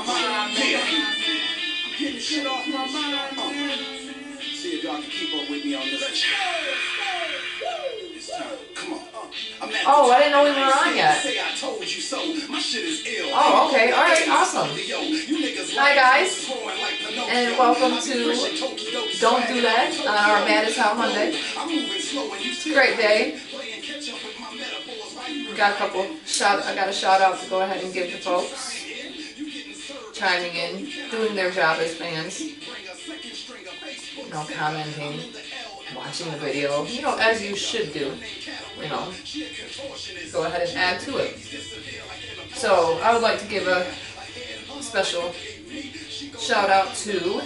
mind, man. I'm getting shit off my mind, man. See if y'all can keep up with me on this. Let's go. It's time. Come on. Oh, I didn't know we were on yet. Oh, okay. All right. Awesome. Hi, guys. And welcome to Don't Do That on our Mad as Hell Monday. It's a great day. I got a shout out to go ahead and give to folks chiming in, doing their job as fans. You know, commenting, watching the video, you know, as you should do, you know, go ahead and add to it. So, I would like to give a special shout out to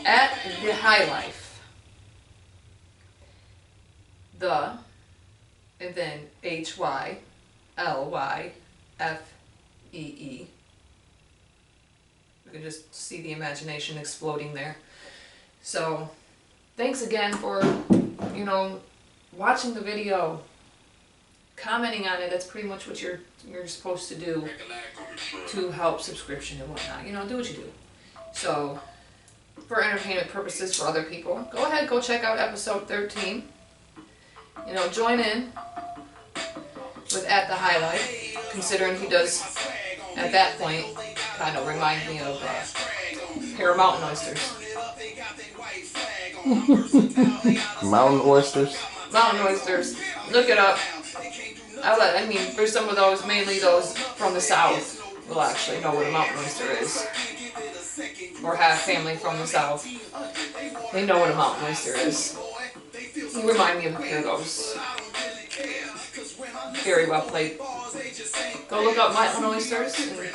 at the High Life, and then HYLYFEE. You can just see the imagination exploding there. So, thanks again for, you know, watching the video, commenting on it. That's pretty much what you're supposed to do to help subscription and whatnot. You know, do what you do. So, for entertainment purposes for other people, go ahead, go check out episode 13. You know, join in with At the High Life, considering he does, at that point, kind of remind me of a pair of mountain oysters. Mountain oysters? Mountain oysters. Look it up. I mean, for some of those, mainly those from the south, will actually know what a mountain oyster is. Or have family from the south. They know what a mountain oyster is. You remind me of a pair of those. Very well played. Go look up mountain oysters and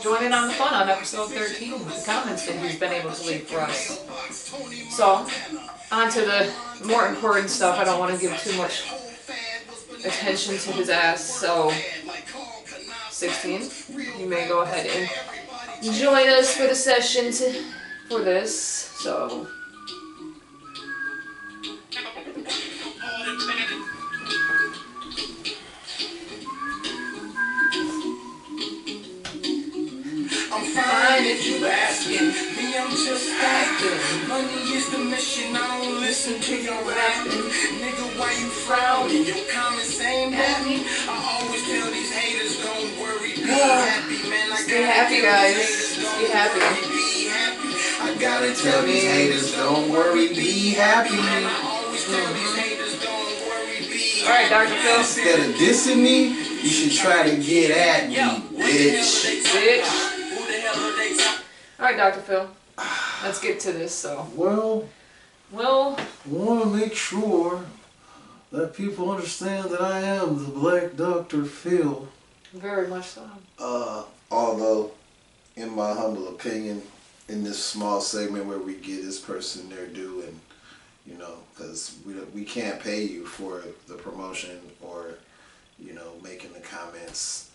join in on the fun on episode 13 with the comments that he's been able to leave for us. So, on to the more important stuff. I don't want to give too much attention to his ass, so 16, you may go ahead and join us for the session for this. So, I'm fine if you asking me, I'm just acting. Money is the mission, I don't listen to your rapping. Nigga, why you frowning? Your comments ain't happy. I always tell these haters, don't worry, be happy, man. Stay happy, guys. Stay happy. Be happy. I gotta tell these haters, don't worry, be happy. I always tell these haters, don't worry, be happy. Alright, Dr. Phil. Instead of dissing me, you should try to get at me, bitch. Alright, Dr. Phil. Let's get to this, so. Well, Well, I want to make sure that people understand that I am the Black Dr. Phil. very much so. Although, in my humble opinion, in this small segment where we give this person their due, and you know, because we can't pay you for the promotion or, you know, making the comments,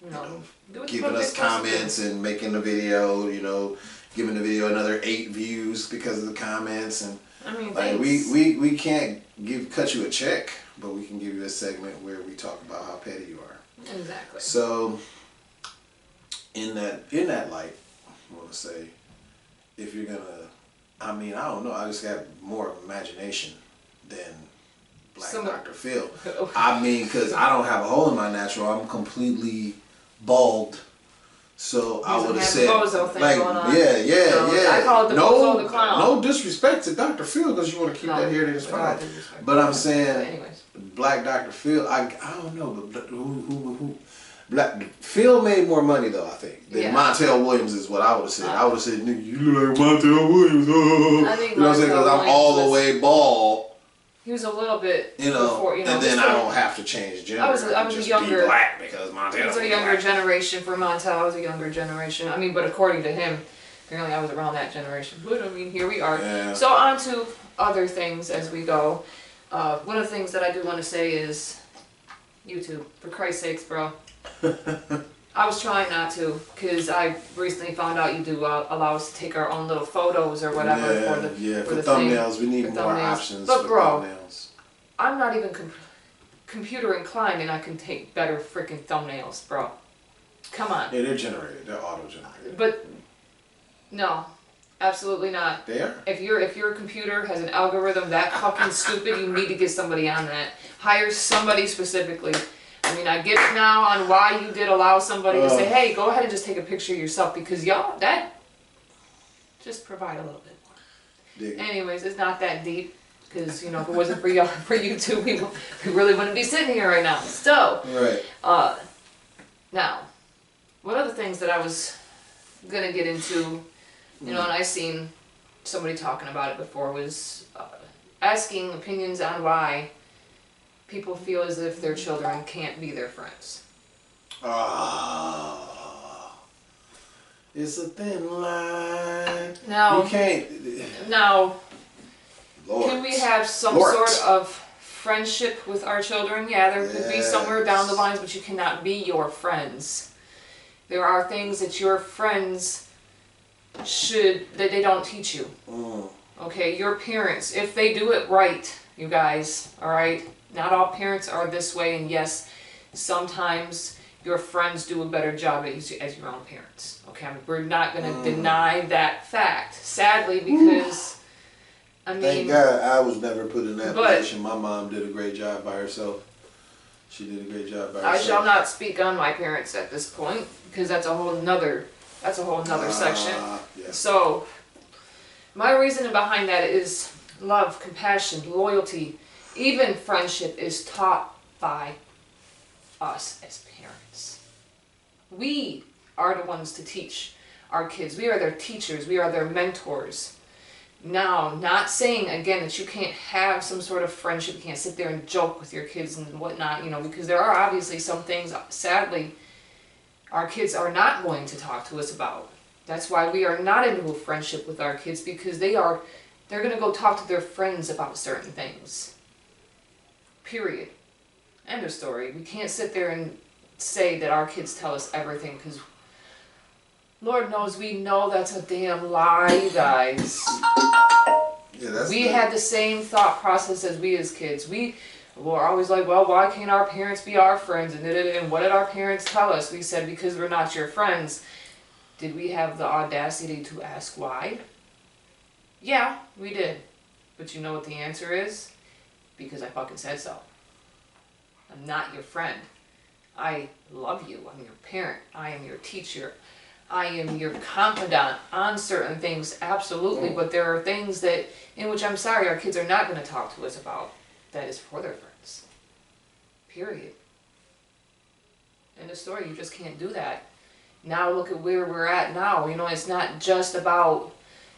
you know, giving us comments and making the video, you know, giving the video another 8 views because of the comments, and I mean, like we can't cut you a check, but we can give you a segment where we talk about how petty you are. Exactly. So in that light, I want to say, if you're gonna, I mean, I don't know, I just got more imagination than Black Dr. Phil. I mean, because I don't have a hole in my natural, I'm completely bald. So I would have said, like, yeah. I call it the bozo the clown. No disrespect to Dr. Phil, because you want to keep that hair in his spot. But I'm saying, Black Dr. Phil, I don't know, but who Phil made more money though, I think, than Montel Williams is what I would have said. I would have said, nigga, you look like Montel Williams. I think you know what I'm saying? Because I'm all the way bald. He was a little bit, you know, before, you know, and then I don't have to change gender. I was a younger, be black because Montel. I was a younger generation for Montel. I was a younger generation. I mean, but according to him, apparently I was around that generation. But I mean, here we are. Yeah. So on to other things as we go. One of the things that I do want to say is YouTube. For Christ's sakes, bro. I was trying not to, because I recently found out you do allow us to take our own little photos or whatever for the thumbnails. We need more options. But for bro, thumbnails. I'm not even computer inclined and I can take better freaking thumbnails, bro. Come on. Yeah, they're generated. They're auto-generated. But no, absolutely not. They are? If your computer has an algorithm that fucking stupid, you need to get somebody on that. Hire somebody specifically. I mean, I get it now on why you did allow somebody to say, hey, go ahead and just take a picture yourself, because y'all, that, just provide a little bit more. Dig. Anyways, it's not that deep, because, you know, if it wasn't for y'all, for you two, we really wouldn't be sitting here right now. So, Right. now, one of the things that I was gonna get into, you know, and I seen somebody talking about it before, was asking opinions on why people feel as if their children can't be their friends. It's a thin line. Now, you can't. Now, Lord. can we have some Lord. sort of friendship with our children? Yeah, there could be somewhere down the lines, but you cannot be your friends. There are things that your friends that they don't teach you. Okay, your parents, if they do it right, you guys, alright? Not all parents are this way, and yes, sometimes your friends do a better job as your own parents. Okay, I mean, we're not going to deny that fact, sadly, because, I mean... Thank God I was never put in that position. My mom did a great job by herself. She did a great job by herself. I shall not speak on my parents at this point, because that's a whole nother section. Yeah. So, my reasoning behind that is love, compassion, loyalty, even friendship is taught by us as parents. We are the ones to teach our kids. We are their teachers. We are their mentors. Now, not saying, again, that you can't have some sort of friendship, you can't sit there and joke with your kids and whatnot, you know, because there are obviously some things, sadly, our kids are not going to talk to us about. That's why we are not into a friendship with our kids, because they're going to go talk to their friends about certain things. Period. End of story. We can't sit there and say that our kids tell us everything, because Lord knows we know that's a damn lie, you guys. Yeah, we had the same thought process as we as kids. We were always like, well, why can't our parents be our friends? And what did our parents tell us? We said, because we're not your friends. Did we have the audacity to ask why? Yeah, we did. But you know what the answer is? Because I fucking said so. I'm not your friend. I love you. I'm your parent. I am your teacher. I am your confidant on certain things, absolutely. But there are things that, in which I'm sorry, our kids are not going to talk to us about. That is for their friends. Period. End of story. You just can't do that. Now look at where we're at now. You know, it's not just about,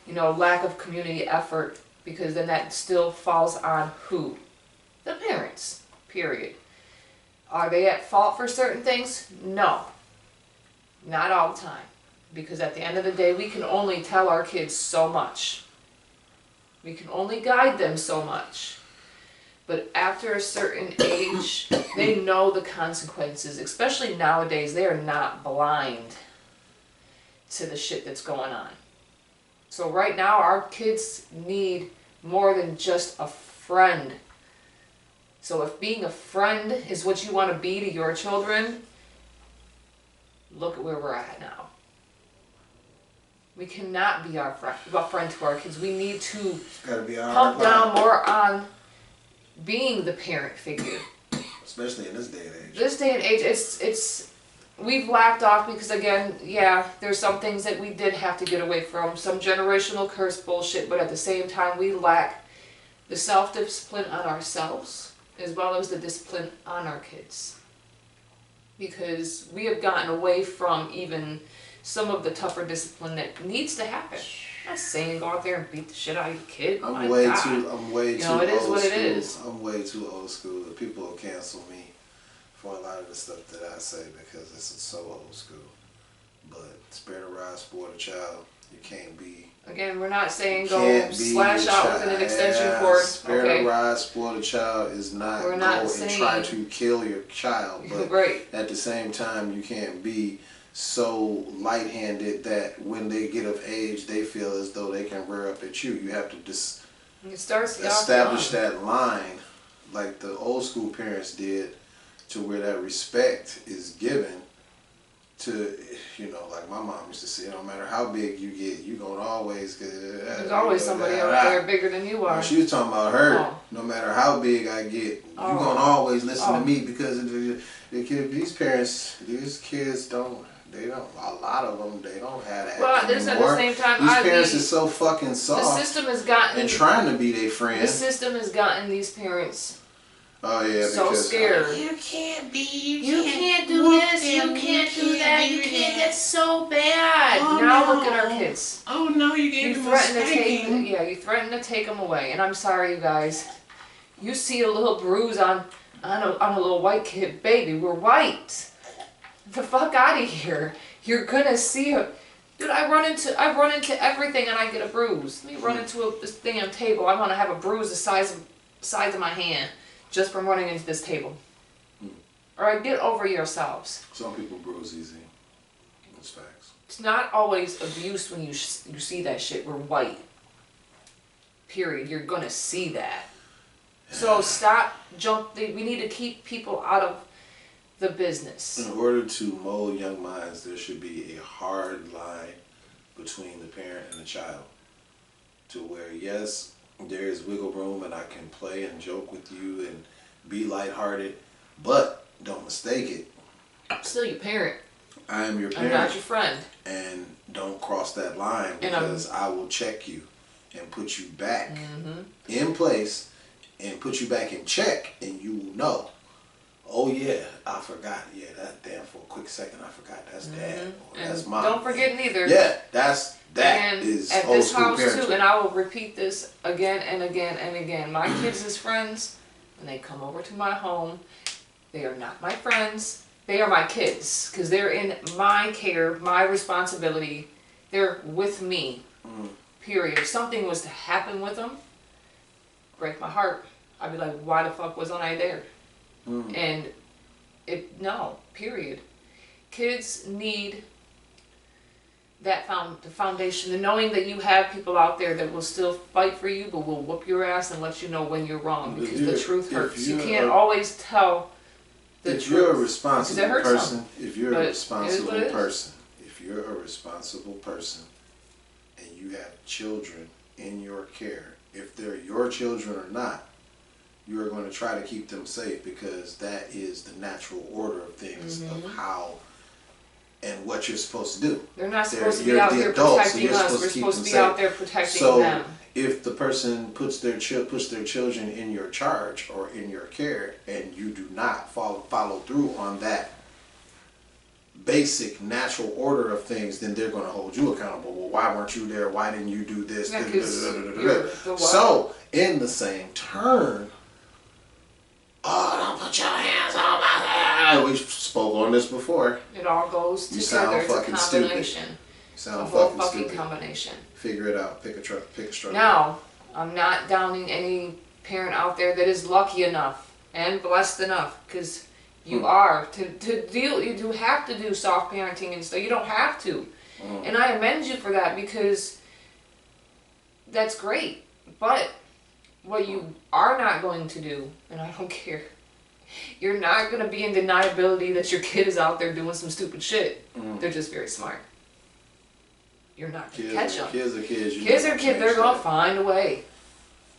you know, lack of community effort, because then that still falls on who? The parents. Period. Are they at fault for certain things? No. Not all the time. Because at the end of the day, we can only tell our kids so much. We can only guide them so much. But after a certain age, they know the consequences. Especially nowadays, they are not blind to the shit that's going on. So right now, our kids need more than just a friend. So if being a friend is what you want to be to your children, look at where we're at now. We cannot be a friend to our kids. We need to pump down more on being the parent figure. Especially in this day and age. This day and age, we've lacked off because, again, yeah, there's some things that we did have to get away from, some generational curse bullshit, but at the same time, we lack the self-discipline on ourselves as well as the discipline on our kids. Because we have gotten away from even some of the tougher discipline that needs to happen. I'm not saying go out there and beat the shit out of your kid. I'm way too you know, it is old what school. it is. I'm way too old school. People will cancel me for a lot of the stuff that I say because it's so old school. But spare the rod, spoil the child. You can't be. Again, we're not saying go slash out with an extension cord. Spare the rod, spoil the child is not we're go not and saying, try to kill your child. But right. At the same time, you can't be so light-handed that when they get of age, they feel as though they can rear up at you. You have to just establish that line like the old school parents did, to where that respect is given to, you know, like my mom used to say, no matter how big you get, you gonna always get. There's always somebody out there bigger than you are. She was talking about her. Oh. No matter how big I get, you gonna always listen to me, because these parents, these kids don't. They don't. A lot of them, they don't have that. Well, there's at the same time, these parents is so fucking soft. The system has gotten and trying to be their friend. The system has gotten these parents. Oh yeah, so because scared. You can't be. You can't do this. You can't do that. You can't. That's so bad. Oh, now no. look at our kids. Oh no, you gave them a spanking. You threaten to take them away. And I'm sorry, you guys. You see a little bruise on a little white kid, baby. We're white. The fuck out of here. You're gonna see it. Dude, I run into everything and I get a bruise. Let me run into this damn table. I'm gonna have a bruise the size of my hand just from running into this table. Alright, get over yourselves. some people bruise easy. That's facts. It's not always abuse when you see that shit. We're white. Period. You're gonna see that. So stop we need to keep people out of the business. In order to mold young minds, there should be a hard line between the parent and the child, to where, yes, there is wiggle room and I can play and joke with you and be lighthearted, but don't mistake it. I'm still your parent. I am your parent. I'm not your friend. And don't cross that line, because I will check you and put you back in place and put you back in check, and you will know. Oh yeah, I forgot. Yeah, that damn, for a quick second I forgot. That's dad. Or that's mom. Don't forget neither. Yeah, that and is at old this school house parenting. too, and I will repeat this again and again and again. My kids' friends, when they come over to my home, they are not my friends. They are my kids, because they're in my care, my responsibility. They're with me. Period. If something was to happen with them, break my heart. I'd be like, why the fuck wasn't I there? And no, period. Kids need that the foundation, the knowing that you have people out there that will still fight for you, but will whoop your ass and let you know when you're wrong, because the truth hurts. You can't always tell the truth. If you're a responsible person, if you're a responsible person, and you have children in your care, if they're your children or not, you are going to try to keep them safe, because that is the natural order of things, of how and what you're supposed to do. They're not supposed to be out there protecting us. We're supposed to be out there protecting them. So if the person puts their children in your charge or in your care, and you do not follow through on that basic natural order of things, then they're going to hold you accountable. Well, why weren't you there? Why didn't you do this? So in the same turn, don't put your hands on my head. We spoke on this before. It all goes together. You sound it's fucking a combination. stupid. You sound fucking stupid. Combination. Figure it out. Pick a struggle. Now, I'm not downing any parent out there that is lucky enough and blessed enough, because you are to deal. You do have to do soft parenting and stuff. You don't have to, and I commend you for that, because that's great. But what you are not going to do, and I don't care, you're not going to be in deniability that your kid is out there doing some stupid shit. They're just very smart. You're not going to catch them. Kids are kids. Kids are kids. They're going to find a way.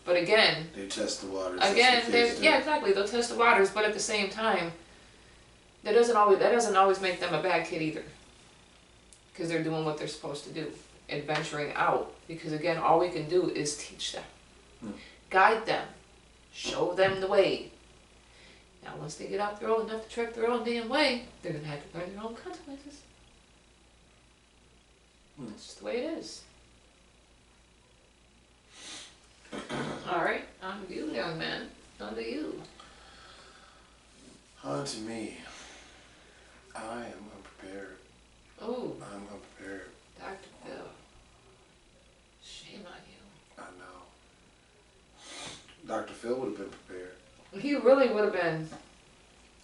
But again, they test the waters. Again, yeah, exactly. They'll test the waters, but at the same time, that doesn't always make them a bad kid either. Because they're doing what they're supposed to do, adventuring out. Because again, all we can do is teach them. Guide them, show them the way. Now once they get out there old enough to trek their own damn way, they're going to have to learn their own consequences. That's just the way it is. Alright, on to you, young man. On to you. On to me. I am unprepared. Oh. I'm unprepared. Dr. Phil. Shame on you. I know. Dr. Phil would have been prepared. He really would have been.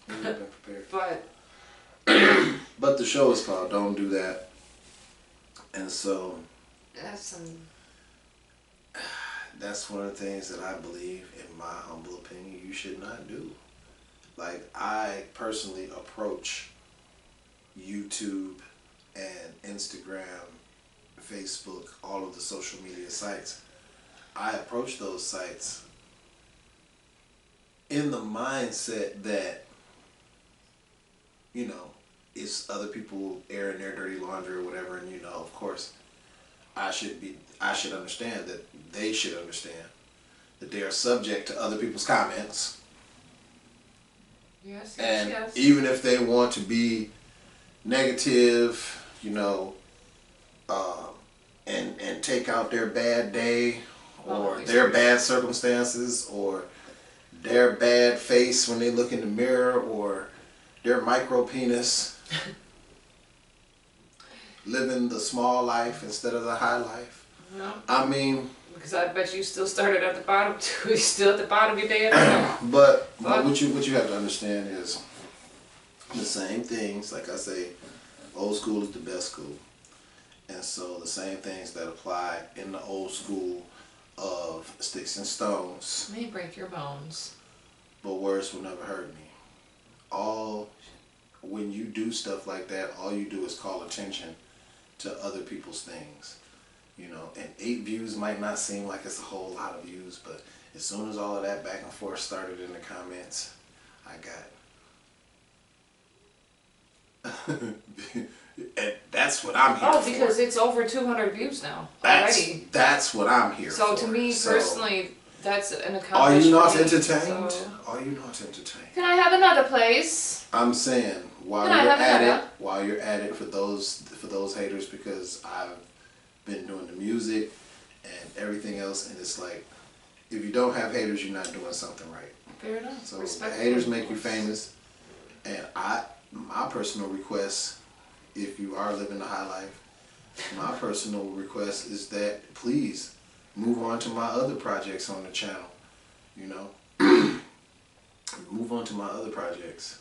He would have been prepared. But the show is called Don't Do That. And so that's one of the things that I believe, in my humble opinion, you should not do. Like, I personally approach YouTube and Instagram, Facebook, all of the social media sites. I approach those sites in the mindset that, you know, it's other people airing their dirty laundry or whatever, and, you know, of course, I should understand that they should understand that they are subject to other people's comments. Yes, And yes. even if they want to be negative, you know, and take out their bad day or their bad circumstances or their bad face when they look in the mirror or their micro penis, living the small life instead of the high life. No. I mean, because I bet you still started at the bottom too. You're still at the bottom of your day at the but what you have to understand is the same things. Like I say, old school is the best school. And so the same things that apply in the old school of sticks and stones. may break your bones. But words will never hurt me. When you do stuff like that, all you do is call attention to other people's things. You know, and 8 views might not seem like it's a whole lot of views, but as soon as all of that back and forth started in the comments, I got and that's what I'm here for. Oh, because it's over 200 views now already. That's what I'm here for. So to me personally, that's an accomplishment. Are you not entertained? So. Are you not entertained? Can I have another place? I'm saying while you're at it for those haters, because I've been doing the music and everything else, and it's like, if you don't have haters, you're not doing something right. Fair enough. So the haters make you famous, and my personal request, if you are living the high life, my personal request is that please move on to my other projects on the channel. You know, move on to my other projects.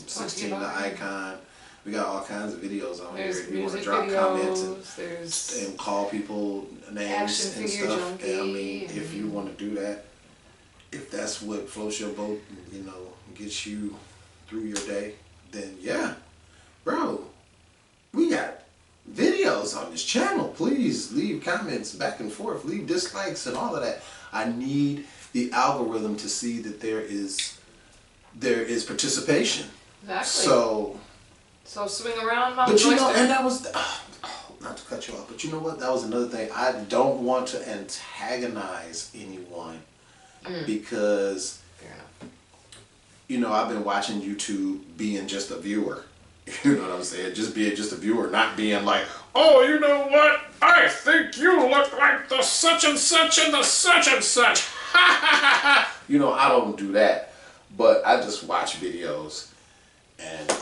16 the Icon. We got all kinds of videos on here. If you want to drop comments and call people names and stuff. Junkie, I mean, if you want to do that, if that's what floats your boat, you know, gets you through your day, then yeah, bro, we got videos on this channel. Please leave comments back and forth, leave dislikes and all of that. I need the algorithm to see that there is participation. Exactly. So swing around, Mama. But you know, and that was, not to cut you off, but you know what? That was another thing. I don't want to antagonize anyone because, you know, I've been watching YouTube being just a viewer. You know what I'm saying? Just being just a viewer, not being like, oh, you know what? I think you look like the such and such and the such and such. You know, I don't do that. But I just watch videos and,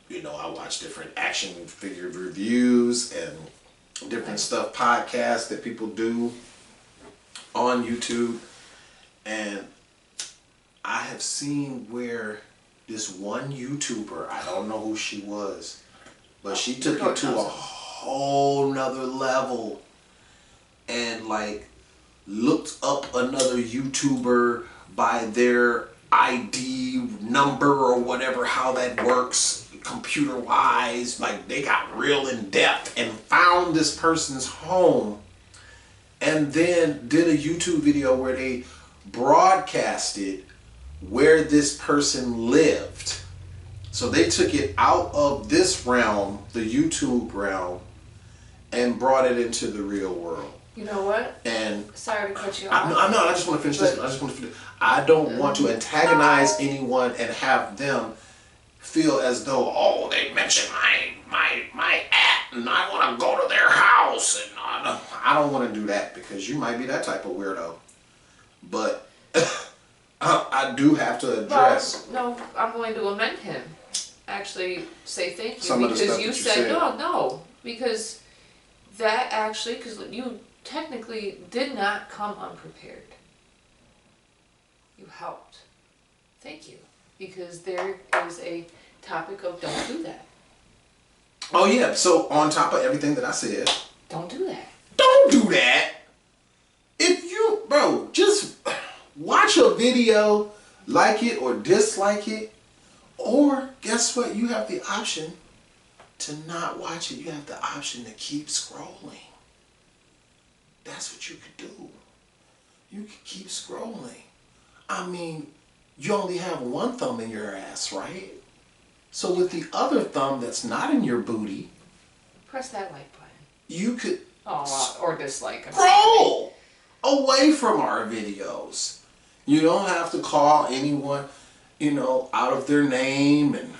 you know, I watch different action figure reviews and different stuff, podcasts that people do on YouTube. And I have seen where this one YouTuber, I don't know who she was, but she took it to a whole nother level and like looked up another YouTuber by their ID number or whatever, how that works computer wise. Like they got real in depth and found this person's home and then did a YouTube video where they broadcasted where this person lived. So they took it out of this realm, the YouTube realm, and brought it into the real world. You know what? And sorry to cut you off. I just want to finish this. I don't want to antagonize anyone and have them feel as though, oh, they mentioned my at and I want to go to their house. And I don't want to do that because you might be that type of weirdo. But I do have to address. Well, no, I'm going to amend him. Actually, say thank you some of the because stuff you that you said no, because that actually, because you technically did not come unprepared. You helped. Thank you, because there is a topic of don't do that. Oh yeah. So on top of everything that I said, don't do that. Don't do that. If you video, like it or dislike it, or guess what? You have the option to not watch it. You have the option to keep scrolling. That's what you could do. You could keep scrolling. I mean, you only have one thumb in your ass, right? So with the other thumb that's not in your booty, press that like button. You could or dislike. scroll away from our videos. You don't have to call anyone, out of their name and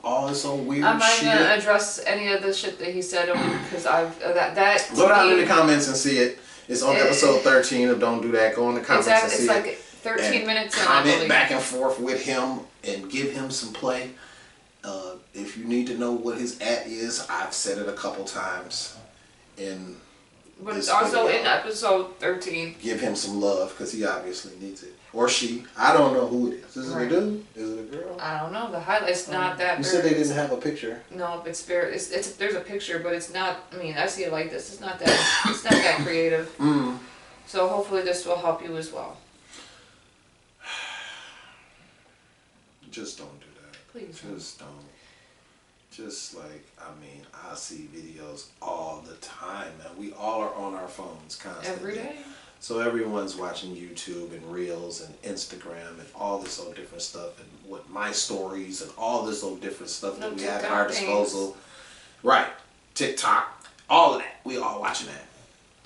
all this old weird I'm not shit. gonna address any of the shit that he said because I've that. Go down in the comments and see it. It's on episode 13 of Don't Do That. Go in the comments and see it's like 13 minutes. Comment back and forth with him and give him some play. If you need to know what his @ is, I've said it a couple times. But it's also in episode 13. Give him some love because he obviously needs it. Or she. I don't know who it is. Is it a dude? Is it a girl? I don't know. The highlight's not that. You said they didn't have a picture. No, it's very. It's there's a picture, but it's not. I mean, I see it like this. It's not that. It's not that creative. So hopefully this will help you as well. Just don't do that. Please. Just don't. Just I see videos all the time, and we all are on our phones constantly. Every day. So everyone's watching YouTube and Reels and Instagram and all this old different stuff, and what my stories and all this old different stuff that we have at our disposal. Right, TikTok, all of that. We all watching that.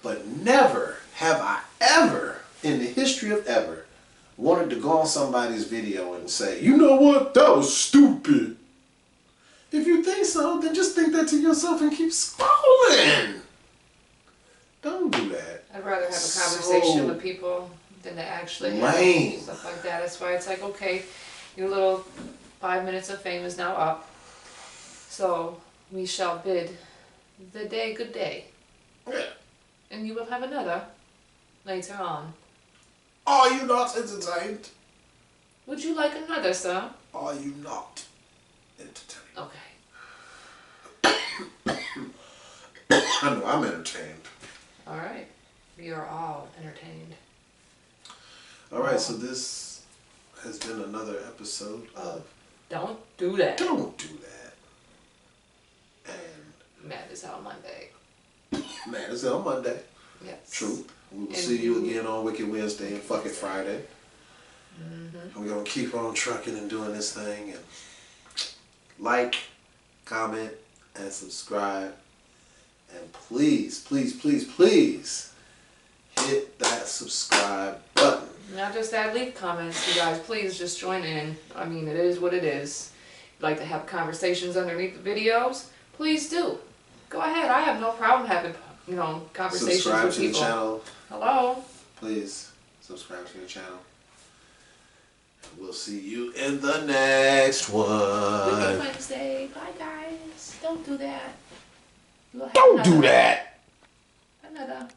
But never have I ever, in the history of ever, wanted to go on somebody's video and say, you know what, that was stupid. If you think so, then just think that to yourself and keep scrolling. Don't do that. I'd rather have a conversation with people than to actually have stuff like that. That's why it's like, okay, your little 5 minutes of fame is now up. So we shall bid the day good day. Yeah. And you will have another later on. Are you not entertained? Would you like another, sir? Are you not entertained? Okay. I know I'm entertained. All right. We are all entertained. All right, so this has been another episode of Don't Do That. Don't Do That. And Mad as Hell Monday. Mad as Hell Monday. Yes. True. We will see you again on Wicked Wednesday and Fuck It Friday. And we're going to keep on trucking and doing this thing. And like, comment, and subscribe. And please, please, please, please hit that subscribe button. Not just that, leave comments, you guys. Please just join in. I mean, it is what it is. If you'd like to have conversations underneath the videos, please do. Go ahead. I have no problem having, conversations Subscribe with to people. the channel. Hello. Please subscribe to the channel. We'll see you in the next one. Wicked Wednesday. Bye, guys. Don't do that. Don't do that. Another.